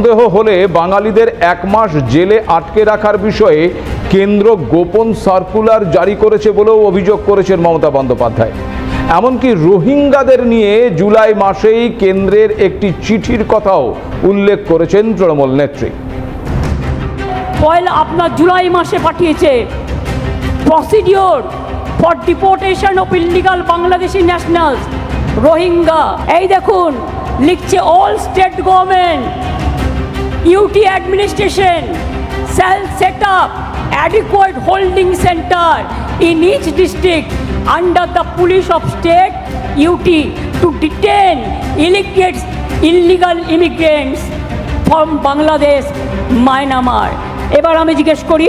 সন্দেহ হলে বাঙালিদের 1 মাস জেলে আটকে রাখার বিষয়ে কেন্দ্র গোপন সার্কুলার জারি করেছে বলেও অভিযোগ করেছেন মমতা বন্দ্যোপাধ্যায়। এমনকি রোহিঙ্গাদের নিয়ে জুলাই মাসেই কেন্দ্রের একটি চিঠির কথাও উল্লেখ করেছেন তৃণমূল নেত্রী। আপনার জুলাই মাসে পাঠিয়েছে procedure for deportation of illegal Bangladeshi nationals Rohingya. এই দেখুন লিখছে, all state government UT administration shall set up adequate holding center in each district under the police of state UT to detain illegal immigrants from Bangladesh, Myanmar। এবার আমি জিজ্ঞেস করি,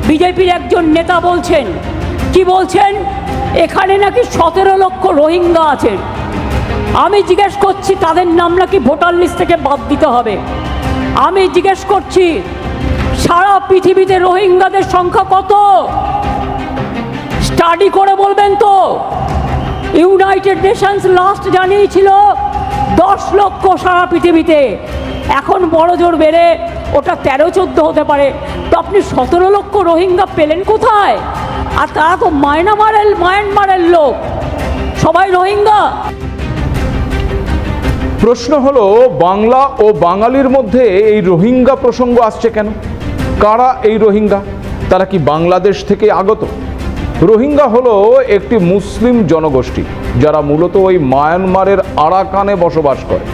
বিজেপির একজন নেতা বলছেন, কি বলছেন, এখানে নাকি 17 লক্ষ রোহিঙ্গা আছেন। আমি জিজ্ঞেস করছি তাদের নাম নাকি ভোটার লিস্ট থেকে বাদ দিতে হবে। আমি জিজ্ঞেস করছি সারা পৃথিবীতে রোহিঙ্গাদের সংখ্যা কত? স্টাডি করে বলবেন তো। ইউনাইটেড নেশনস লাস্ট জানিয়েছিল 10 লক্ষ সারা পৃথিবীতে, এখন বড় জোর বেড়ে ওটা 13-14 হতে পারে। তো আপনি 17 লক্ষ রোহিঙ্গা পেলেন কোথায়? আর তারা তো মায়ানমারের লোক, সবাই রোহিঙ্গা। প্রশ্ন হলো, বাংলা ও বাঙালির মধ্যে এই রোহিঙ্গা প্রসঙ্গ আসছে কেন? কারা এই রোহিঙ্গা? তারা কি বাংলাদেশ থেকে আগত? রোহিঙ্গা হলো একটি মুসলিম জনগোষ্ঠী যারা মূলত ওই মায়ানমারের আরাকানে বসবাস করে।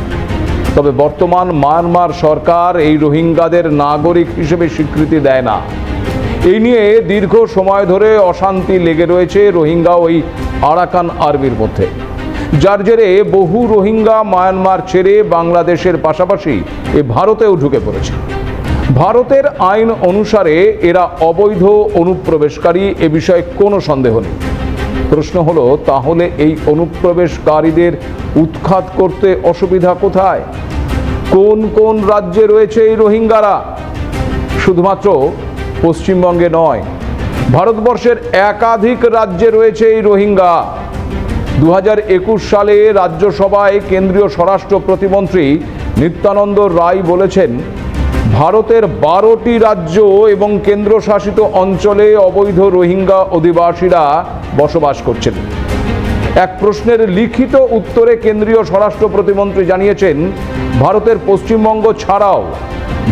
তবে বর্তমান মায়ানমার সরকার এই রোহিঙ্গাদের নাগরিক হিসেবে স্বীকৃতি দেয় না। এই নিয়ে দীর্ঘ সময় ধরে অশান্তি লেগে রয়েছে রোহিঙ্গা ওই আরাকান আর্মির মধ্যে, যার জেরে বহু রোহিঙ্গা মায়ানমার ছেড়ে বাংলাদেশের পাশাপাশি ভারতেও ঢুকে পড়েছে। ভারতের আইন অনুসারে এরা অবৈধ অনুপ্রবেশকারী, এ বিষয়ে কোনো সন্দেহ নেই। প্রশ্ন হলো, তাহলে এই অনুপ্রবেশকারীদের উৎখাত করতে অসুবিধা কোথায়? কোন কোন রাজ্যে রয়েছে এই রোহিঙ্গারা? শুধুমাত্র পশ্চিমবঙ্গে নয়, ভারতবর্ষের একাধিক রাজ্যে রয়েছে এই রোহিঙ্গা। 2021 সালে রাজ্যসভায় কেন্দ্রীয় স্বরাষ্ট্র প্রতিমন্ত্রী নিত্যানন্দ রায় বলেছেন, ভারতের 12টি রাজ্য এবং কেন্দ্রশাসিত অঞ্চলে অবৈধ রোহিঙ্গা অধিবাসীরা বসবাস করছেন। এক প্রশ্নের লিখিত উত্তরে কেন্দ্রীয় স্বরাষ্ট্র প্রতিমন্ত্রী জানিয়েছেন, ভারতের পশ্চিমবঙ্গ ছাড়াও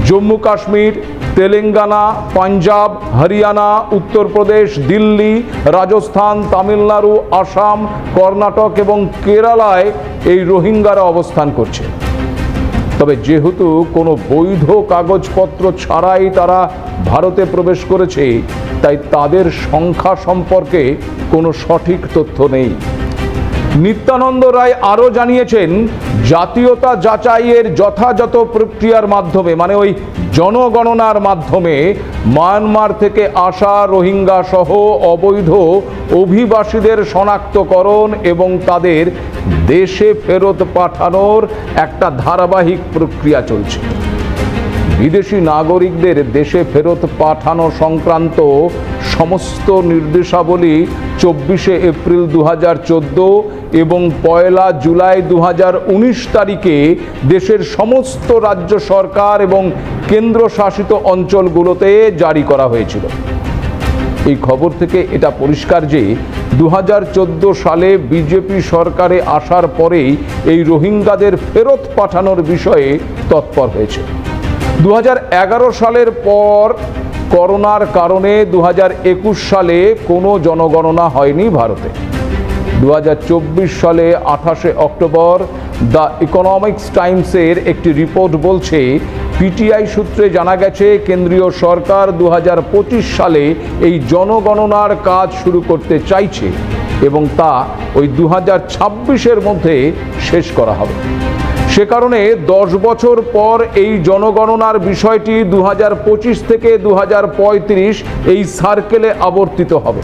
জম্মু কাশ্মীর, তেলেঙ্গানা, পাঞ্জাব, হরিয়ানা, উত্তরপ্রদেশ, দিল্লি, রাজস্থান, তামিলনাড়ু, আসাম, কর্ণাটক এবং কেরালায় এই রোহিঙ্গারা অবস্থান করছে। তবে যেহেতু কোনো বৈধ কাগজপত্র ছাড়াই তারা ভারতে প্রবেশ করেছে, তাই তাদের সংখ্যা সম্পর্কে কোনো সঠিক তথ্য নেই। নিত্যানন্দ রায় আরও জানিয়েছেন, জাতীয়তা যাচাইয়ের যথাযথ প্রক্রিয়ার মাধ্যমে, মানে ওই জনগণনার মাধ্যমে মায়ানমার থেকে আসা রোহিঙ্গা সহ অবৈধ অভিবাসীদের শনাক্তকরণ এবং তাদের দেশে ফেরত পাঠানোর একটা ধারাবাহিক প্রক্রিয়া চলছে। বিদেশি নাগরিকদের দেশে ফেরত পাঠানো সংক্রান্ত সমস্ত নির্দেশাবলী 24 এপ্রিল 2014 এবং 1 জুলাই 2019 তারিখে দেশের সমস্ত রাজ্য সরকার এবং কেন্দ্রশাসিত অঞ্চলগুলোতে জারি করা হয়েছিল। এই খবর থেকে এটা পরিষ্কার যে 2014 সালে বিজেপি সরকারে আসার পরেই এই রোহিঙ্গাদের ফেরত পাঠানোর বিষয়ে তৎপর হয়েছে। 2011 সালের পর করোনার কারণে 2021 সালে কোনো জনগণনা হয়নি ভারতে। 2024 সালে 28 অক্টোবর দ্য ইকোনমিক্স টাইমসের একটি রিপোর্ট বলছে, পিটিআই সূত্রে জানা গেছে কেন্দ্রীয় সরকার 2025 সালে এই জনগণনার কাজ শুরু করতে চাইছে এবং তা ওই 2026-এর মধ্যে শেষ করা হবে। সে কারণে 10 বছর পর এই জনগণনার বিষয়টি 2025 থেকে 2035 এই সার্কেলে আবর্তিত হবে।